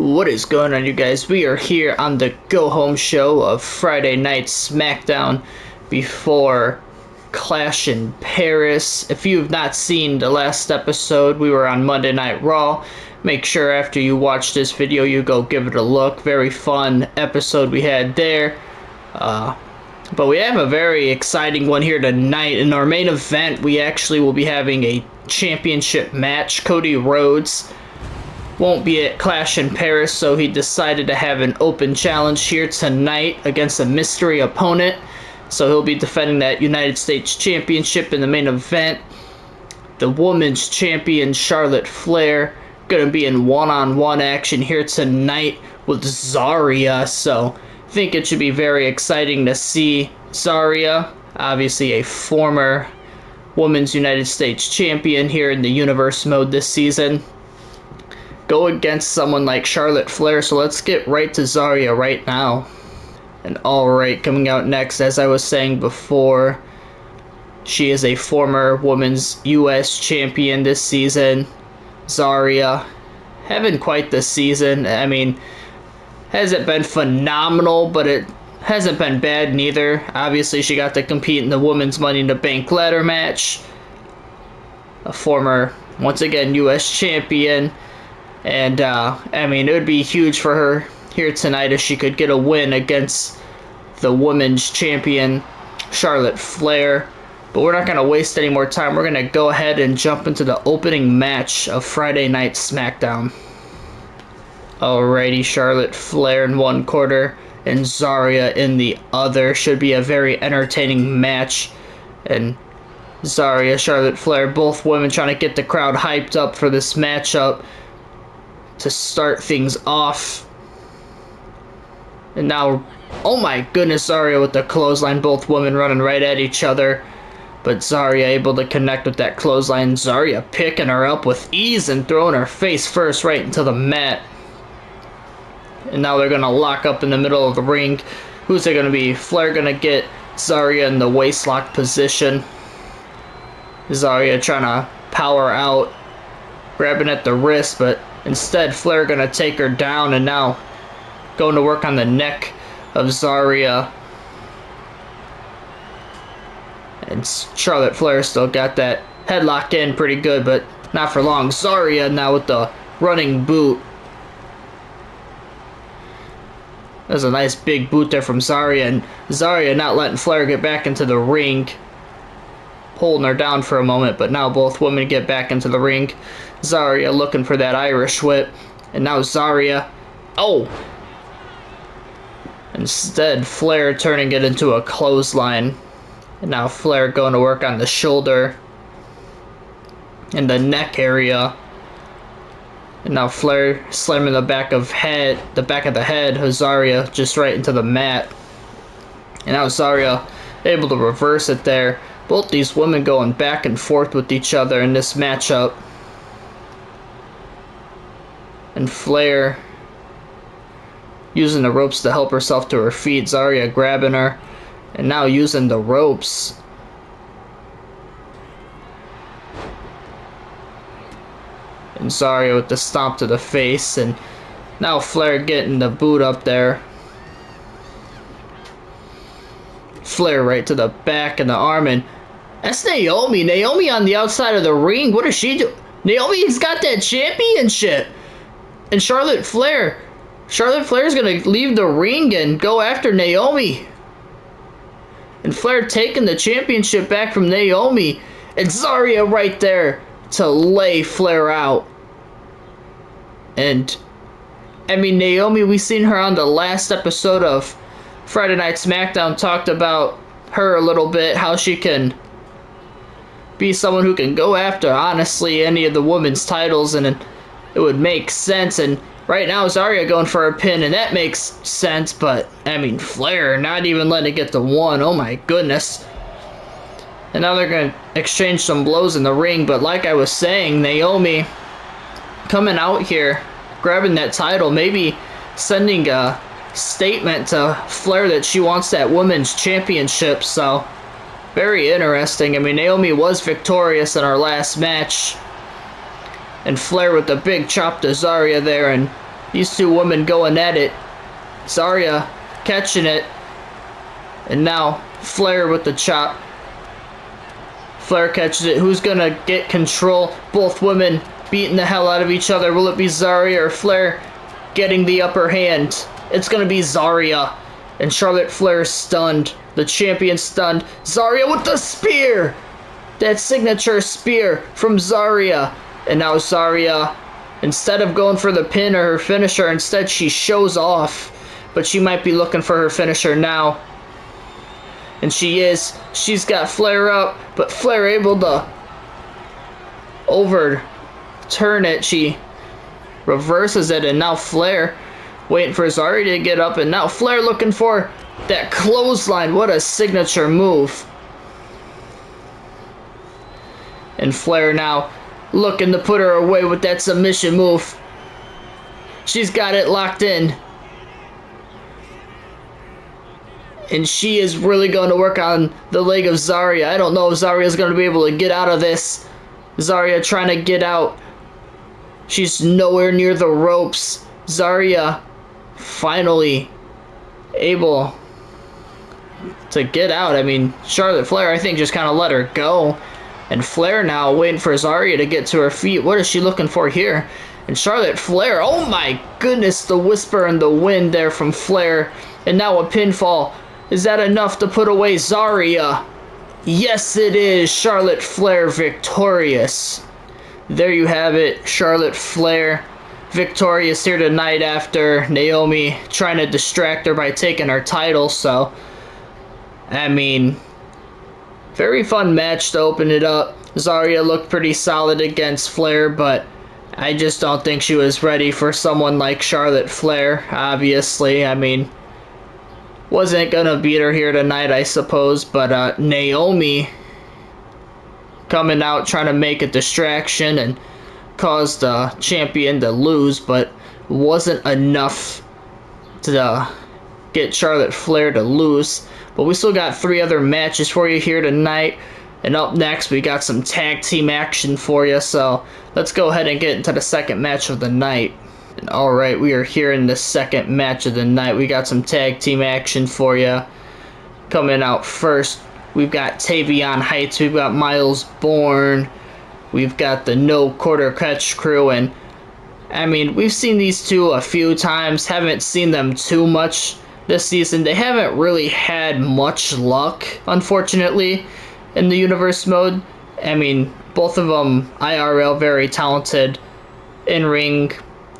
What is going on, you guys? We are here on the go home show of Friday Night SmackDown before Clash in Paris. If you have not seen the last episode, we were on Monday Night Raw. Make sure after you watch this video you go give it a look. Very fun episode we had there. But we have a very exciting one here tonight. In our main event, we actually will be having a championship match. Cody Rhodes won't be at Clash in Paris, so he decided to have an open challenge here tonight against a mystery opponent. So he'll be defending that United States Championship in the main event. The Women's Champion, Charlotte Flair, going to be in one-on-one action here tonight with Zaria. So I think it should be very exciting to see Zaria, obviously a former Women's United States Champion here in the Universe mode this season, go against someone like Charlotte Flair. So let's get right to Zaria right now. And alright, coming out next, as I was saying before, she is a former Women's US Champion this season. Zaria, having quite the season. I mean, hasn't been phenomenal, but it hasn't been bad neither. Obviously, she got to compete in the Women's Money in the Bank ladder match. A former, once again, US Champion. And, I mean, it would be huge for her here tonight if she could get a win against the Women's Champion, Charlotte Flair. But we're not going to waste any more time. We're going to go ahead and jump into the opening match of Friday Night SmackDown. Alrighty, Charlotte Flair in one quarter and Zaria in the other. Should be a very entertaining match. And Zaria, Charlotte Flair, both women trying to get the crowd hyped up for this matchup to start things off. And now, oh my goodness, Zaria with the clothesline. Both women running right at each other, but Zaria able to connect with that clothesline. Zaria picking her up with ease and throwing her face first right into the mat. And now they're going to lock up in the middle of the ring. Who's it going to be? Flair going to get Zaria in the waistlock position. Zaria trying to power out, grabbing at the wrist, but instead, Flair going to take her down, and now going to work on the neck of Zaria. And Charlotte Flair still got that headlock in pretty good, but not for long. Zaria now with the running boot. There's a nice big boot there from Zaria, and Zaria not letting Flair get back into the ring. Holding her down for a moment, but now both women get back into the ring. Zaria looking for that Irish whip, and now Zaria, oh! Instead, Flair turning it into a clothesline. And now Flair going to work on the shoulder and the neck area. And now Flair slamming the back of the head of Zaria just right into the mat. And now Zaria able to reverse it there. Both these women going back and forth with each other in this matchup. And Flair using the ropes to help herself to her feet. Zaria grabbing her. And now using the ropes. And Zaria with the stomp to the face. And now Flair getting the boot up there. Flair right to the back and the arm. And that's Naomi. Naomi on the outside of the ring. What does she do? Naomi's got that championship. And Charlotte Flair's going to leave the ring and go after Naomi. And Flair taking the championship back from Naomi. And Zaria right there to lay Flair out. And, I mean, Naomi, we seen her on the last episode of Friday Night SmackDown. Talked about her a little bit. How she can be someone who can go after, honestly, any of the women's titles. And it would make sense. And right now, Zaria going for a pin, and that makes sense, but, I mean, Flair not even letting it get to one. Oh my goodness. And now they're going to exchange some blows in the ring, but like I was saying, Naomi coming out here, grabbing that title, maybe sending a statement to Flair that she wants that women's championship, so very interesting. I mean, Naomi was victorious in our last match. And Flair with the big chop to Zaria there, and These two women going at it. Zaria catching it. And now Flair with the chop. Flair catches it. Who's going to get control? Both women beating the hell out of each other. Will it be Zaria or Flair getting the upper hand? It's going to be Zaria. And Charlotte Flair stunned. The champion stunned. Zaria with the spear. That signature spear from Zaria. And now Zaria, instead of going for the pin or her finisher, instead she shows off. But she might be looking for her finisher now. And she is. She's got Flair up. But Flair able to overturn it. She reverses it. And now Flair waiting for Zaria to get up. And now Flair looking for that clothesline. What a signature move. And Flair now looking to put her away with that submission move. She's got it locked in. And she is really going to work on the leg of Zaria. I don't know if Zaria is going to be able to get out of this. Zaria trying to get out. She's nowhere near the ropes. Zaria finally able to get out. I mean, Charlotte Flair, I think, just kind of let her go. And Flair now waiting for Zaria to get to her feet. What is she looking for here? And Charlotte Flair, oh my goodness, the whisper in the wind there from Flair. And now a pinfall. Is that enough to put away Zaria? Yes, it is. Charlotte Flair victorious. There you have it. Charlotte Flair victorious here tonight after Naomi trying to distract her by taking her title. So, I mean, very fun match to open it up. Zaria looked pretty solid against Flair, but I just don't think she was ready for someone like Charlotte Flair, obviously. I mean, wasn't gonna beat her here tonight, I suppose, but Naomi coming out trying to make a distraction and cause the champion to lose, but wasn't enough to get Charlotte Flair to lose. But we still got 3 other matches for you here tonight. And up next, we got some tag team action for you. So let's go ahead and get into the second match of the night. And alright, we are here in the second match of the night. We got some tag team action for you. Coming out first, we've got Tavion Heights. We've got Miles Bourne. We've got the No Quarter Catch crew. And, I mean, we've seen these two a few times. Haven't seen them too much this season. They haven't really had much luck, unfortunately, in the universe mode. I mean, both of them IRL very talented in-ring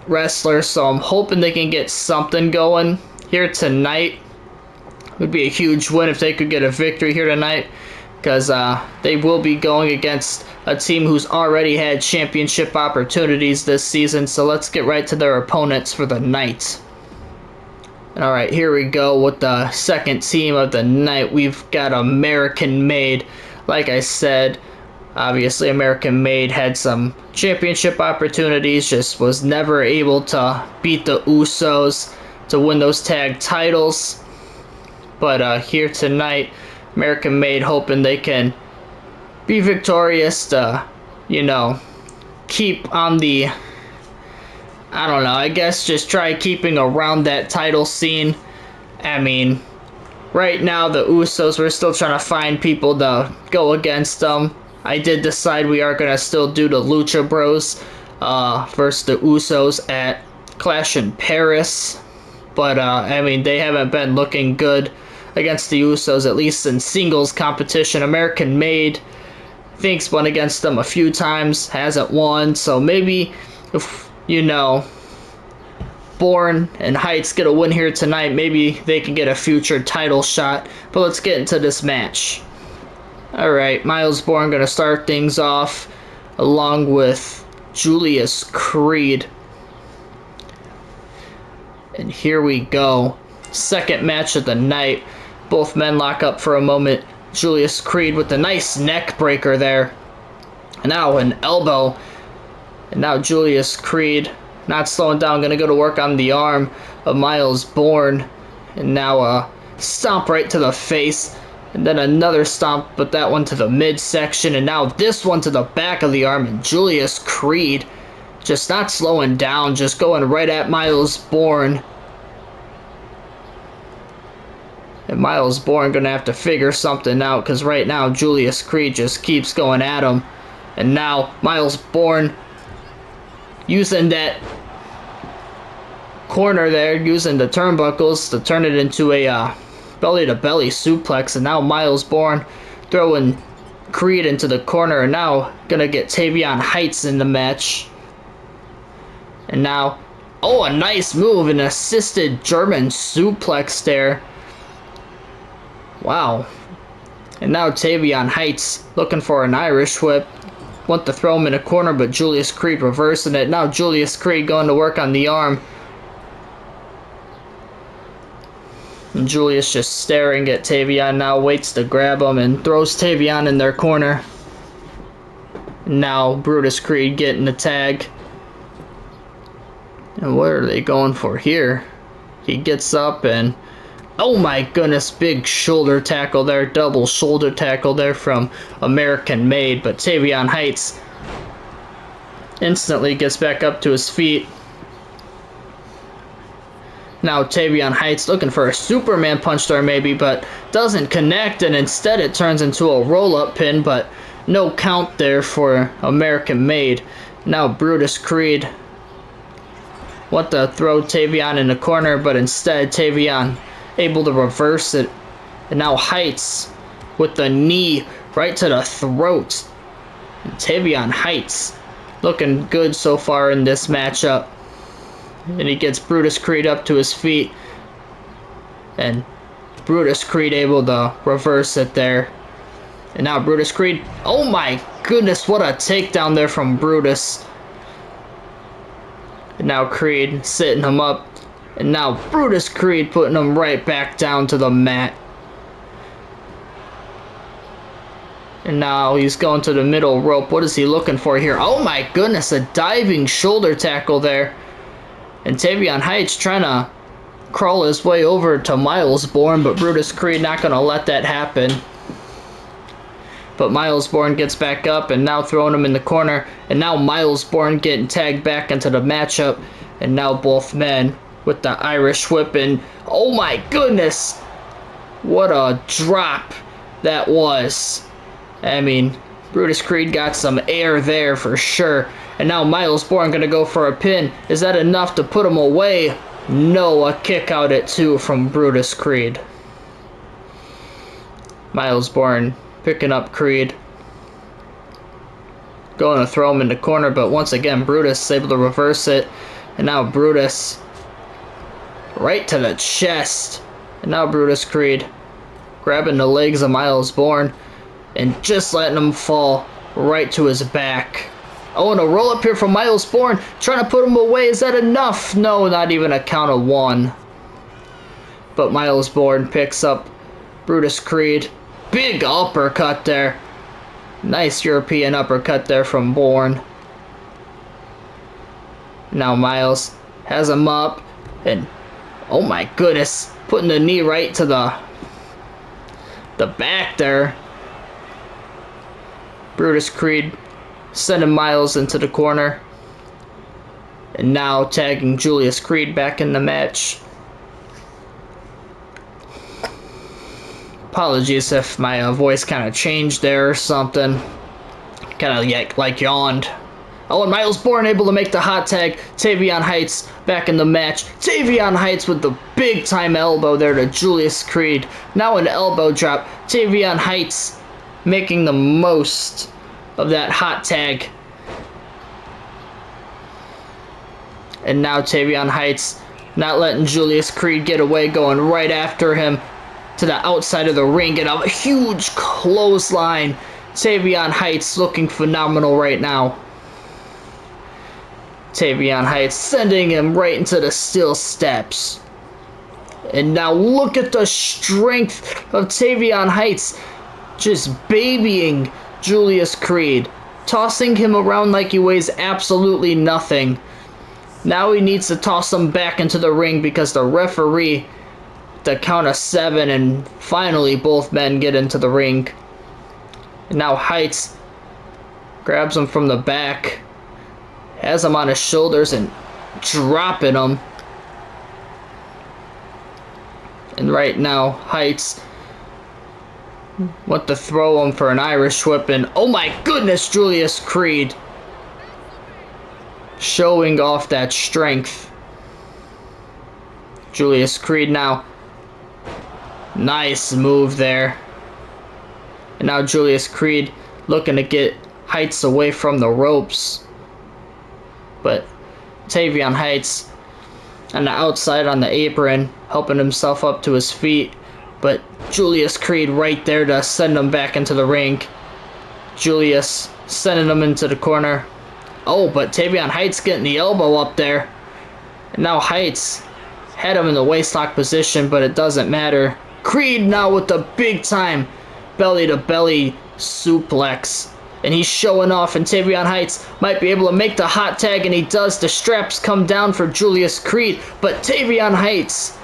wrestlers, so I'm hoping they can get something going here tonight. Would be a huge win if they could get a victory here tonight, because they will be going against a team who's already had championship opportunities this season. So let's get right to their opponents for the night. Alright, here we go with the second team of the night. We've got American Made. Like I said, obviously American Made had some championship opportunities, just was never able to beat the Usos to win those tag titles. But here tonight, American Made hoping they can be victorious to, you know, keep on the, I don't know, I guess just try keeping around that title scene. I mean, right now the Usos, we're still trying to find people to go against them. I did decide we are going to still do the Lucha Bros versus the Usos at Clash in Paris. But, I mean, they haven't been looking good against the Usos, at least in singles competition. American Made, I think's won against them a few times, hasn't won. So maybe if, you know, Bourne and Heights get a win here tonight, maybe they can get a future title shot. But let's get into this match. Alright, Miles Bourne going to start things off along with Julius Creed. And here we go. Second match of the night. Both men lock up for a moment. Julius Creed with a nice neck breaker there. And now an elbow. And now Julius Creed, not slowing down, going to go to work on the arm of Miles Bourne. And now a stomp right to the face. And then another stomp, but that one to the midsection. And now this one to the back of the arm. And Julius Creed Just not slowing down, just going right at Miles Bourne. And Miles Bourne gonna have to figure something out, because right now Julius Creed just keeps going at him. And now Miles Bourne using that corner there, using the turnbuckles to turn it into a belly-to-belly suplex. And now Miles Bourne throwing Creed into the corner, and now gonna get Tavion Heights in the match. And now, oh, a nice move, an assisted German suplex there. Wow. And now Tavion Heights looking for an Irish whip. Want to throw him in a corner, but Julius Creed reversing it. Now Julius Creed going to work on the arm. And Julius just staring at Tavion now, waits to grab him and throws Tavion in their corner. And now Brutus Creed getting the tag. And what are they going for here? He gets up and, oh my goodness, big shoulder tackle there, double shoulder tackle there from American Made. But Tavion Heights instantly gets back up to his feet. Now Tavion Heights looking for a Superman punch there maybe, but doesn't connect, and instead it turns into a roll-up pin, but no count there for American Made. Now Brutus Creed want to throw Tavion in the corner, but instead Tavion able to reverse it. And now Heights with the knee right to the throat. And Tavion Heights looking good so far in this matchup. And he gets Brutus Creed up to his feet. And Brutus Creed able to reverse it there. And now Brutus Creed, oh my goodness, what a takedown there from Brutus. And now Creed sitting him up. And now Brutus Creed putting him right back down to the mat. And now he's going to the middle rope. What is he looking for here? Oh my goodness, a diving shoulder tackle there. And Tavion Heights trying to crawl his way over to Miles Bourne, but Brutus Creed not going to let that happen. But Miles Bourne gets back up and now throwing him in the corner. And now Miles Bourne getting tagged back into the matchup. And now both men with the Irish whip. And oh my goodness, what a drop that was. I mean, Brutus Creed got some air there for sure. And now Miles Bourne going to go for a pin. Is that enough to put him away? No, a kick out at 2 from Brutus Creed. Miles Bourne picking up Creed. Going to throw him in the corner, but once again, Brutus is able to reverse it. And now Brutus right to the chest. And now Brutus Creed grabbing the legs of Miles Bourne and just letting him fall right to his back. Oh, and a roll up here from Miles Bourne, trying to put him away. Is that enough? No, not even a count of 1. But Miles Bourne picks up Brutus Creed. Big uppercut there. Nice European uppercut there from Bourne. Now Miles has him up, and oh my goodness, putting the knee right to the back there. Brutus Creed sending Miles into the corner. And now tagging Julius Creed back in the match. Apologies if my voice kind of changed there or something. Kind of like yawned. Oh, and Miles Bourne able to make the hot tag. Tavion Heights back in the match. Tavion Heights with the big time elbow there to Julius Creed. Now an elbow drop. Tavion Heights making the most of that hot tag. And now Tavion Heights not letting Julius Creed get away, going right after him to the outside of the ring, and a huge clothesline. Tavion Heights looking phenomenal right now. Tavion Heights sending him right into the steel steps. And now look at the strength of Tavion Heights, just babying Julius Creed, tossing him around like he weighs absolutely nothing. Now he needs to toss him back into the ring because the referee, the count of 7, and finally both men get into the ring. And now Heights grabs him from the back, has him on his shoulders and dropping him. And right now, Heights want to throw him for an Irish whip, and oh my goodness, Julius Creed showing off that strength. Julius Creed now, nice move there. And now Julius Creed looking to get Heights away from the ropes. But Tavion Heights on the outside on the apron, helping himself up to his feet. But Julius Creed right there to send him back into the ring. Julius sending him into the corner. Oh, but Tavion Heights getting the elbow up there. And now Heights had him in the waistlock position, but it doesn't matter. Creed now with the big time belly-to-belly suplex. And he's showing off, and Tavion Heights might be able to make the hot tag, and he does. The straps come down for Julius Creed, but Tavion Heights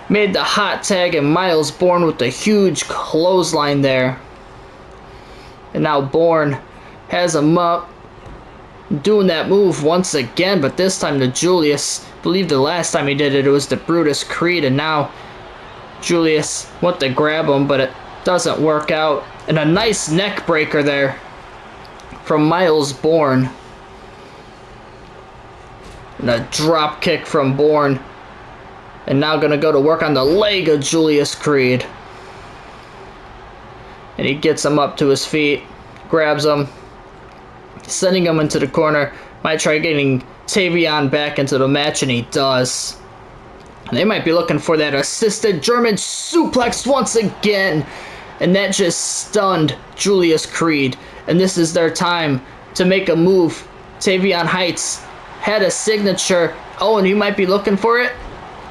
made the hot tag, and Miles Bourne with the huge clothesline there. And now Bourne has him up, doing that move once again, but this time to Julius. I believe the last time he did it, it was the Brutus Creed, and now Julius went to grab him, but it doesn't work out. And a nice neck breaker there from Miles Bourne. And a drop kick from Bourne. And now going to go to work on the leg of Julius Creed. And he gets him up to his feet, grabs him, sending him into the corner. Might try getting Tavion back into the match, and he does. And they might be looking for that assisted German suplex once again. And that just stunned Julius Creed. And this is their time to make a move. Tavion Heights had a signature. Oh, and he might be looking for it?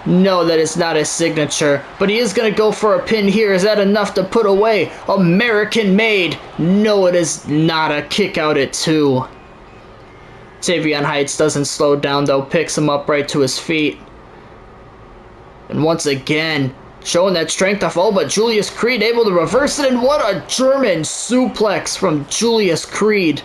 No, that is not his signature. But he is going to go for a pin here. Is that enough to put away American Made? No, it is not. A kick out at 2. Tavion Heights doesn't slow down, though. Picks him up right to his feet. And once again, showing that strength off. Oh, but Julius Creed able to reverse it. And what a German suplex from Julius Creed.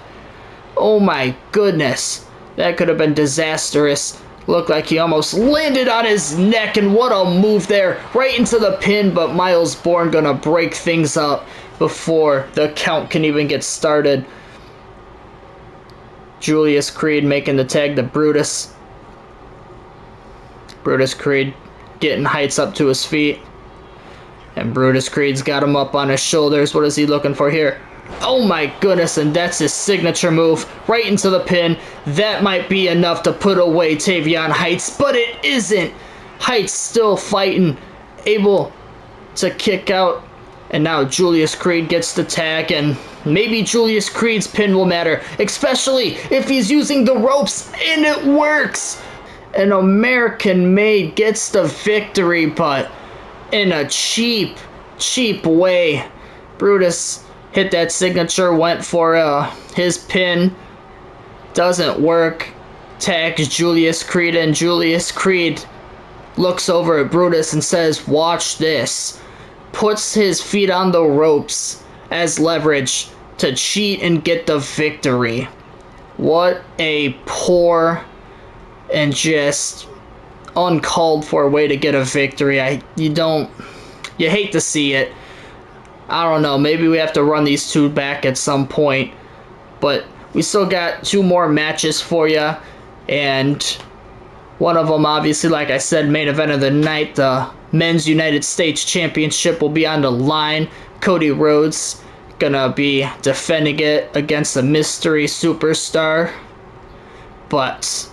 Oh my goodness. That could have been disastrous. Looked like he almost landed on his neck, and what a move there. Right into the pin, but Miles Bourne gonna break things up before the count can even get started. Julius Creed making the tag to Brutus. Brutus Creed getting Heights up to his feet. And Brutus Creed's got him up on his shoulders. What is he looking for here? Oh my goodness, and that's his signature move. Right into the pin. That might be enough to put away Tavion Heights, but it isn't. Heights still fighting, able to kick out. And now Julius Creed gets the tag, and maybe Julius Creed's pin will matter, especially if he's using the ropes, and it works. An American Made gets the victory, but in a cheap way. Brutus hit that signature, went for his pin. Doesn't work. Tags Julius Creed, and Julius Creed looks over at Brutus and says, "Watch this." Puts his feet on the ropes as leverage to cheat and get the victory. What a poor and just uncalled for way to get a victory. You hate to see it. I don't know, maybe we have to run these two back at some point, but we still got 2 more matches for you, and one of them, obviously, like I said, main event of the night, the Men's United States Championship will be on the line. Cody Rhodes gonna be defending it against a mystery superstar. But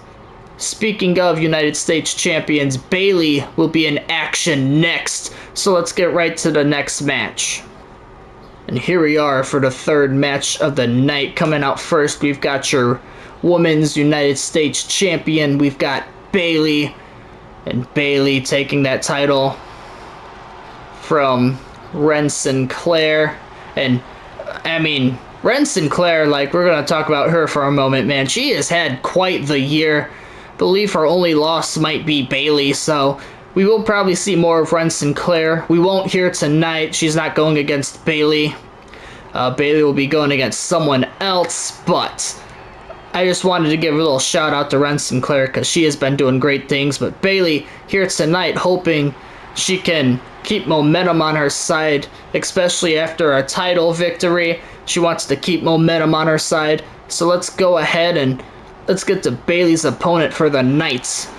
speaking of United States champions, Bayley will be in action next. So let's get right to the next match. And here we are for the 3rd match of the night. Coming out first, we've got your Women's United States Champion. We've got Bayley. And Bayley taking that title from Ren Sinclair. And, I mean, Ren Sinclair, like, we're going to talk about her for a moment, man. She has had quite the year. I believe her only loss might be Bayley, so we will probably see more of Ren Sinclair. We won't hear tonight. She's not going against Bayley. Bayley will be going against someone else, but I just wanted to give a little shout out to Ren Sinclair because she has been doing great things. But Bayley here tonight, hoping she can keep momentum on her side, especially after a title victory. She wants to keep momentum on her side. So let's go ahead and let's get to Bayley's opponent for the night.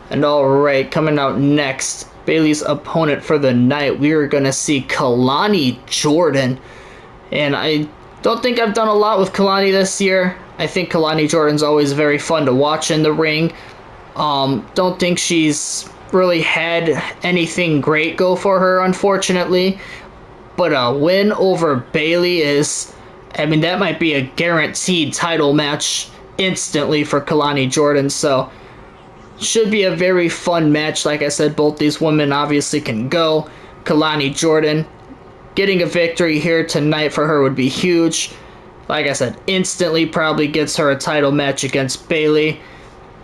And alright, coming out next, Bayley's opponent for the night, we are going to see Kalani Jordan. And I don't think I've done a lot with Kalani this year. I think Kalani Jordan's always very fun to watch in the ring. Don't think she's really had anything great go for her, unfortunately. But a win over Bayley is, I mean, that might be a guaranteed title match instantly for Kalani Jordan. So, should be a very fun match. Like I said, both these women obviously can go. Kalani Jordan getting a victory here tonight for her would be huge. Like I said, instantly probably gets her a title match against Bayley.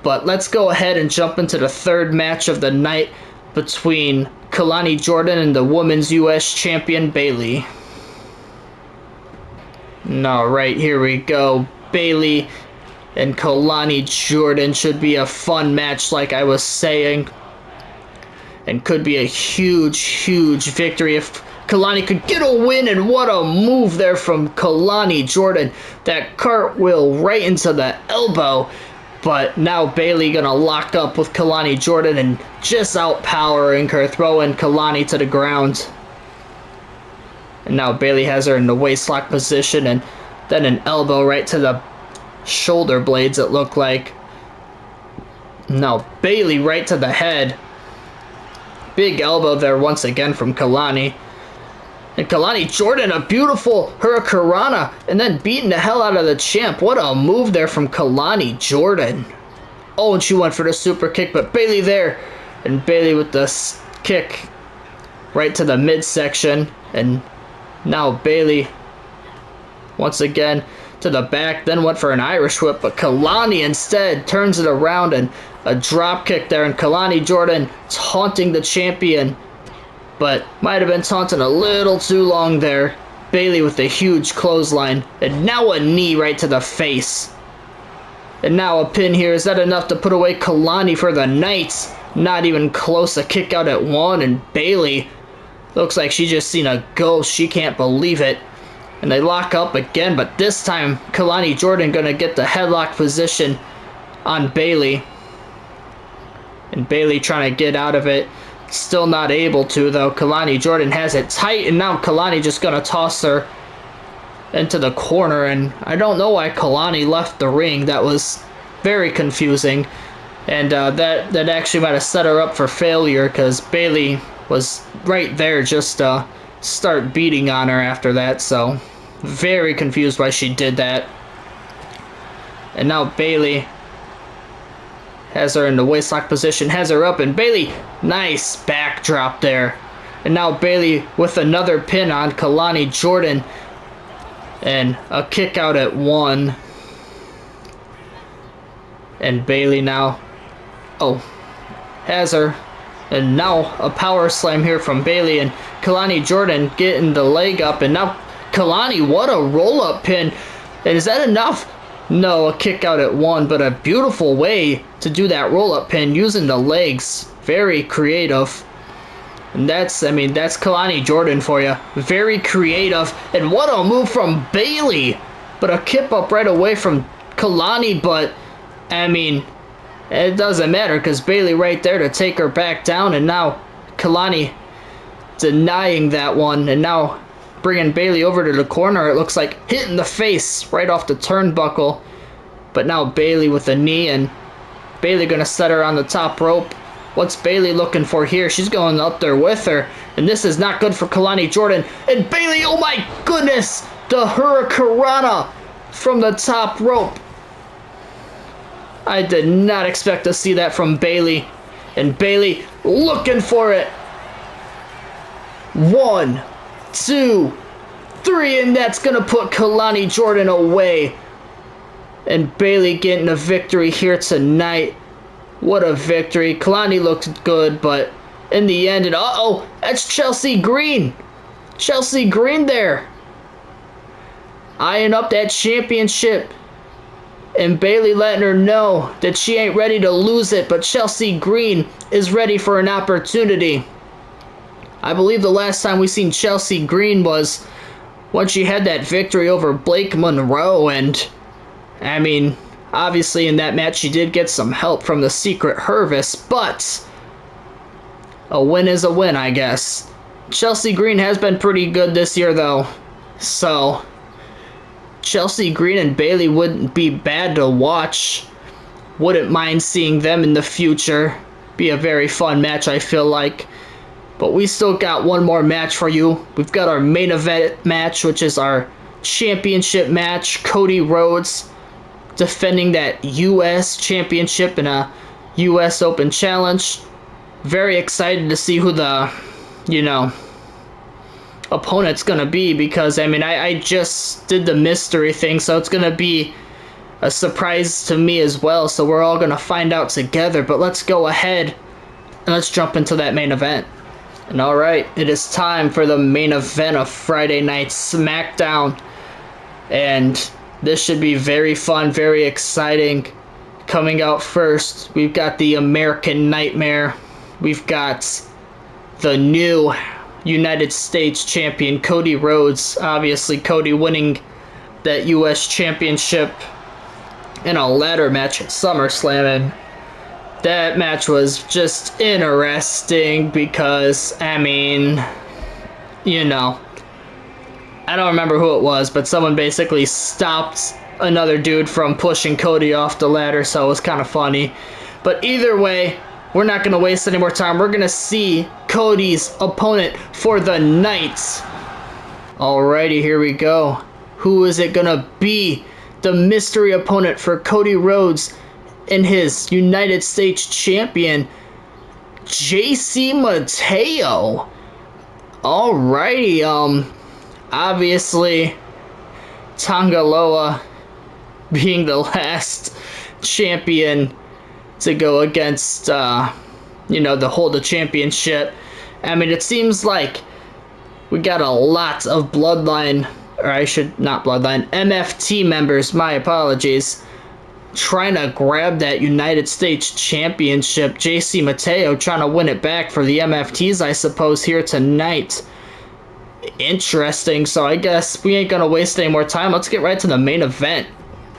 But let's go ahead and jump into the third match of the night between Kalani Jordan and the Women's US Champion Bayley. Alright, here we go. Bayley and Kalani Jordan should be a fun match, like I was saying. And could be a huge, huge victory if Kalani could get a win. And what a move there from Kalani Jordan. That cartwheel right into the elbow. But now Bayley gonna lock up with Kalani Jordan and just outpowering her, throwing Kalani to the ground. And now Bayley has her in the waistlock position, and then an elbow right to the shoulder blades, it looked like. Now Bayley right to the head. Big elbow there once again from Kalani. And Kalani Jordan, a beautiful Hurricanrana, and then beating the hell out of the champ. What a move there from Kalani Jordan. Oh, and she went for the super kick, but Bayley there. And Bayley with the kick right to the midsection. And now Bayley once again to the back, then went for an Irish whip, but Kalani instead turns it around and a drop kick there. And Kalani Jordan taunting the champion, but might have been taunting a little too long there. Bayley with a huge clothesline, and now a knee right to the face. And now a pin here. Is that enough to put away Kalani for the night? Not even close. A kick out at one, and Bayley looks like she just seen a ghost. She can't believe it. And they lock up again, but this time Kalani Jordan gonna get the headlock position on Bayley. And Bayley trying to get out of it. Still not able to, though. Kalani Jordan has it tight, and now Kalani just gonna toss her into the corner. And I don't know why Kalani left the ring. That was very confusing. And that actually might have set her up for failure, because Bayley was right there just start beating on her after that. So very confused why she did that. And now Bayley has her in the waistlock position, has her up, and Bayley, nice backdrop there. And now Bayley with another pin on Kalani Jordan, and a kick out at one. And Bayley now, has her. And now a power slam here from Bayley, and Kalani Jordan getting the leg up, and now Kalani, what a roll-up pin. And is that enough? No, a kick out at one, but a beautiful way to do that roll-up pin using the legs. Very creative. And that's Kalani Jordan for you. Very creative. And what a move from Bayley. But a kip up right away from Kalani, but I mean, it doesn't matter because Bayley right there to take her back down, and now Kalani denying that one, and now bringing Bayley over to the corner. It looks like hitting the face right off the turnbuckle, but now Bayley with a knee, and Bayley gonna set her on the top rope. What's Bayley looking for here? She's going up there with her, and this is not good for Kalani Jordan. And Bayley, oh my goodness, the Hurricanrana from the top rope. I did not expect to see that from Bayley. And Bayley looking for it. 1, 2, 3, and that's going to put Kalani Jordan away. And Bayley getting a victory here tonight. What a victory. Kalani looked good, but in the end, and that's Chelsea Green. Chelsea Green there. eyeing up that championship. And Bayley letting her know that she ain't ready to lose it, but Chelsea Green is ready for an opportunity. I believe the last time we seen Chelsea Green was when she had that victory over Blake Monroe, and I mean, obviously in that match she did get some help from the Secret Hervis, but a win is a win, I guess. Chelsea Green has been pretty good this year though, so Chelsea Green and Bayley wouldn't be bad to watch. Wouldn't mind seeing them in the future. Be a very fun match, I feel like. But we still got one more match for you. We've got our main event match, which is our championship match. Cody Rhodes defending that U.S. championship in a U.S. Open Challenge. Very excited to see who the, opponent's going to be, because, I mean, I just did the mystery thing, so it's going to be a surprise to me as well. So we're all going to find out together. But let's go ahead and let's jump into that main event. And alright, it is time for the main event of Friday Night SmackDown. And this should be very fun, very exciting. Coming out first, we've got the American Nightmare. We've got the new United States champion, Cody Rhodes. Obviously, Cody winning that U.S. championship in a ladder match at SummerSlam. And that match was just interesting because, I mean, I don't remember who it was, but someone basically stopped another dude from pushing Cody off the ladder, so it was kind of funny. But either way, we're not going to waste any more time. We're going to see Cody's opponent for the night. Alrighty, here we go. Who is it going to be? The mystery opponent for Cody Rhodes and his United States champion, JC Mateo. Alrighty, obviously, Tangaloa being the last champion to go against, to hold the championship. I mean, it seems like we got a lot of MFT members, my apologies, trying to grab that United States championship. JC Mateo trying to win it back for the MFTs, I suppose, here tonight. Interesting, so I guess we ain't gonna waste any more time. Let's get right to the main event.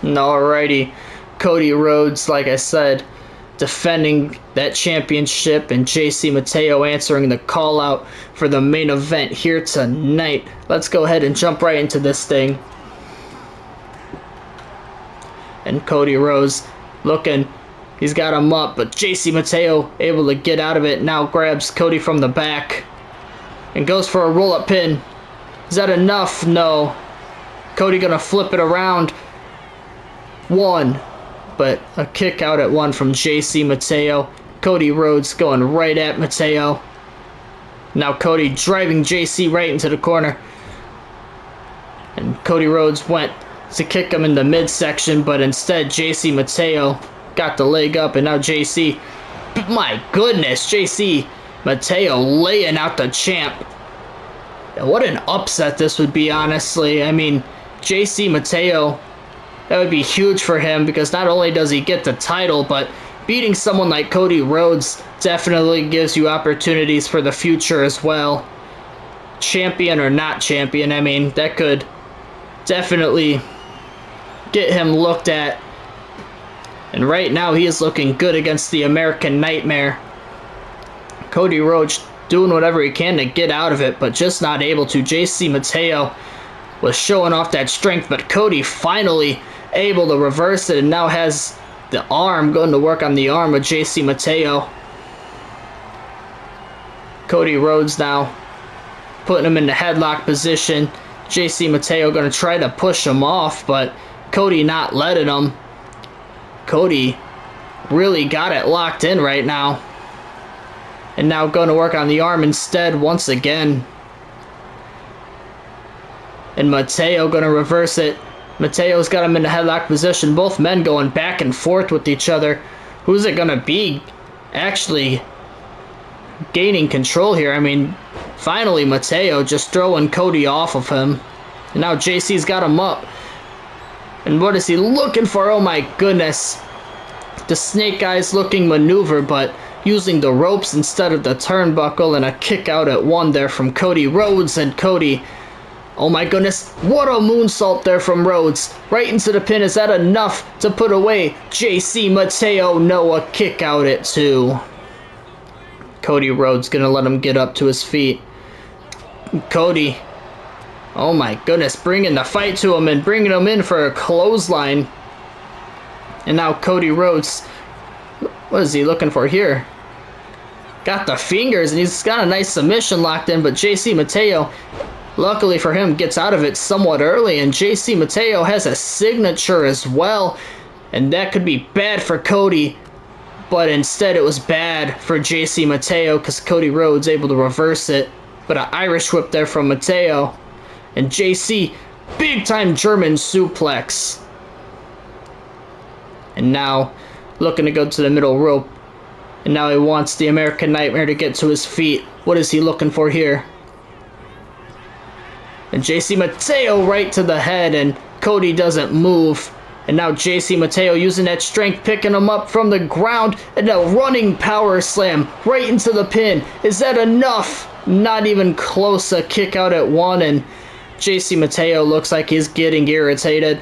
Alrighty, Cody Rhodes, like I said, defending that championship, and JC Mateo answering the call out for the main event here tonight. Let's go ahead and jump right into this thing. And Cody Rhodes looking, he's got him up, but JC Mateo able to get out of it. Now grabs Cody from the back and goes for a roll-up pin. Is that enough? No. Cody gonna flip it around. One, but a kick out at one from JC Mateo. Cody Rhodes going right at Mateo. Now Cody driving JC right into the corner. And Cody Rhodes went to kick him in the midsection, but instead JC Mateo got the leg up, and now JC, my goodness, JC Mateo laying out the champ. What an upset this would be, honestly. I mean, JC Mateo, that would be huge for him, because not only does he get the title, but beating someone like Cody Rhodes definitely gives you opportunities for the future as well. Champion or not champion, I mean, that could definitely get him looked at. And right now he is looking good against the American Nightmare. Cody Rhodes doing whatever he can to get out of it, but just not able to. JC Mateo was showing off that strength, but Cody finally able to reverse it, and now has the arm, going to work on the arm with JC Mateo. Cody Rhodes now putting him in the headlock position. JC Mateo going to try to push him off, but Cody not letting him. Cody really got it locked in right now. And now going to work on the arm instead once again. And Mateo going to reverse it. Mateo's got him in the headlock position. Both men going back and forth with each other. Who's it going to be actually gaining control here? I mean, finally Mateo just throwing Cody off of him. And now JC's got him up. And what is he looking for? Oh my goodness. The Snake Eyes looking maneuver, but using the ropes instead of the turnbuckle, and a kick out at 1 there from Cody Rhodes. And Cody, oh my goodness, what a moonsault there from Rhodes. Right into the pin. Is that enough to put away JC Mateo? No, a kick out at 2. Cody Rhodes gonna let him get up to his feet. Cody, oh my goodness, bringing the fight to him and bringing him in for a clothesline. And now Cody Rhodes, what is he looking for here? Got the fingers, and he's got a nice submission locked in, but JC Mateo, luckily for him, gets out of it somewhat early, and JC Mateo has a signature as well, and that could be bad for Cody, but instead it was bad for JC Mateo because Cody Rhodes able to reverse it, but an Irish whip there from Mateo, and JC, big time German suplex. And now looking to go to the middle rope. And now he wants the American Nightmare to get to his feet. What is he looking for here? And JC Mateo right to the head, and Cody doesn't move. And now JC Mateo using that strength, picking him up from the ground, and a running power slam right into the pin. Is that enough? Not even close. A kick out at 1, and JC Mateo looks like he's getting irritated.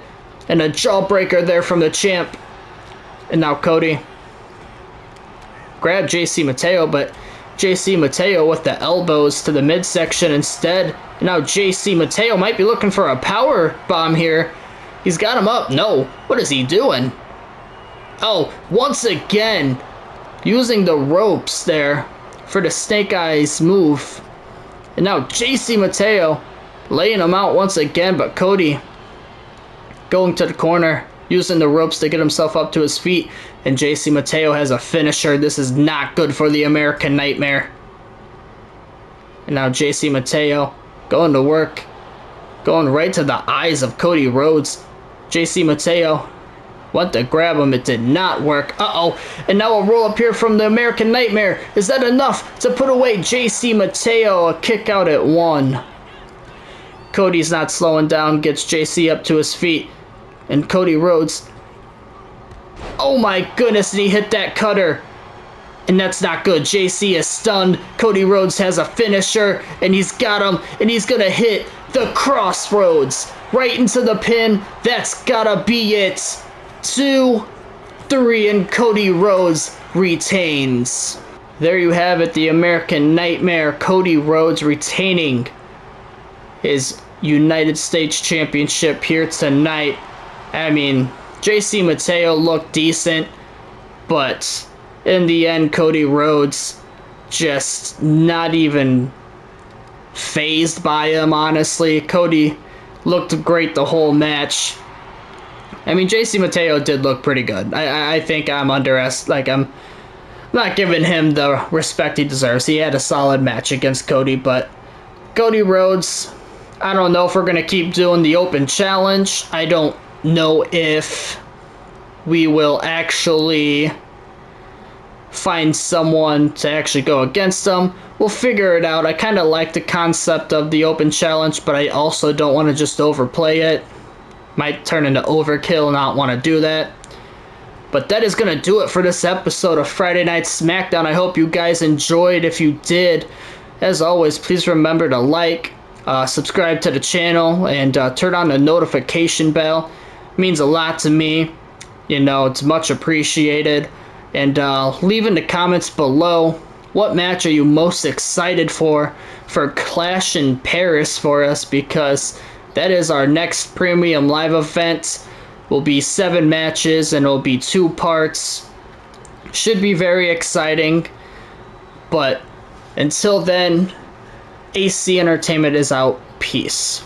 And a jawbreaker there from the champ. And now Cody grabbed JC Mateo, but JC Mateo with the elbows to the midsection instead. And now JC Mateo might be looking for a power bomb here. He's got him up. No. What is he doing? Oh, once again, using the ropes there for the Snake Eyes move. And now JC Mateo laying him out once again, but Cody going to the corner, using the ropes to get himself up to his feet, and JC Mateo has a finisher. This is not good for the American Nightmare. And now JC Mateo going to work, going right to the eyes of Cody Rhodes. JC Mateo went to grab him. It did not work. Uh-oh. And now a roll up here from the American Nightmare. Is that enough to put away JC Mateo? A kick out at 1. Cody's not slowing down, gets JC up to his feet. And Cody Rhodes, oh my goodness, and he hit that cutter. And that's not good. JC is stunned. Cody Rhodes has a finisher, and he's got him, and he's going to hit the Crossroads right into the pin. That's gotta be it. 2, 3, and Cody Rhodes retains. There you have it, the American Nightmare, Cody Rhodes retaining his United States Championship here tonight. I mean, JC Mateo looked decent, but in the end, Cody Rhodes just not even phased by him, honestly. Cody looked great the whole match. I mean, JC Mateo did look pretty good. I think I'm I'm not giving him the respect he deserves. He had a solid match against Cody, but Cody Rhodes, I don't know if we're going to keep doing the open challenge. I don't know if we will actually find someone to actually go against him. We'll figure it out. I kind of like the concept of the open challenge, but I also don't want to just overplay it. Might turn into overkill, not want to do that. But that is going to do it for this episode of Friday Night SmackDown. I hope you guys enjoyed. If you did, as always, please remember to like, subscribe to the channel, and turn on the notification bell. It means a lot to me. You know, it's much appreciated. And leave in the comments below, what match are you most excited for Clash in Paris for us, because that is our next premium live event. Will be 7 matches, and it'll be 2 parts. Should be very exciting. But until then, AC Entertainment is out. Peace.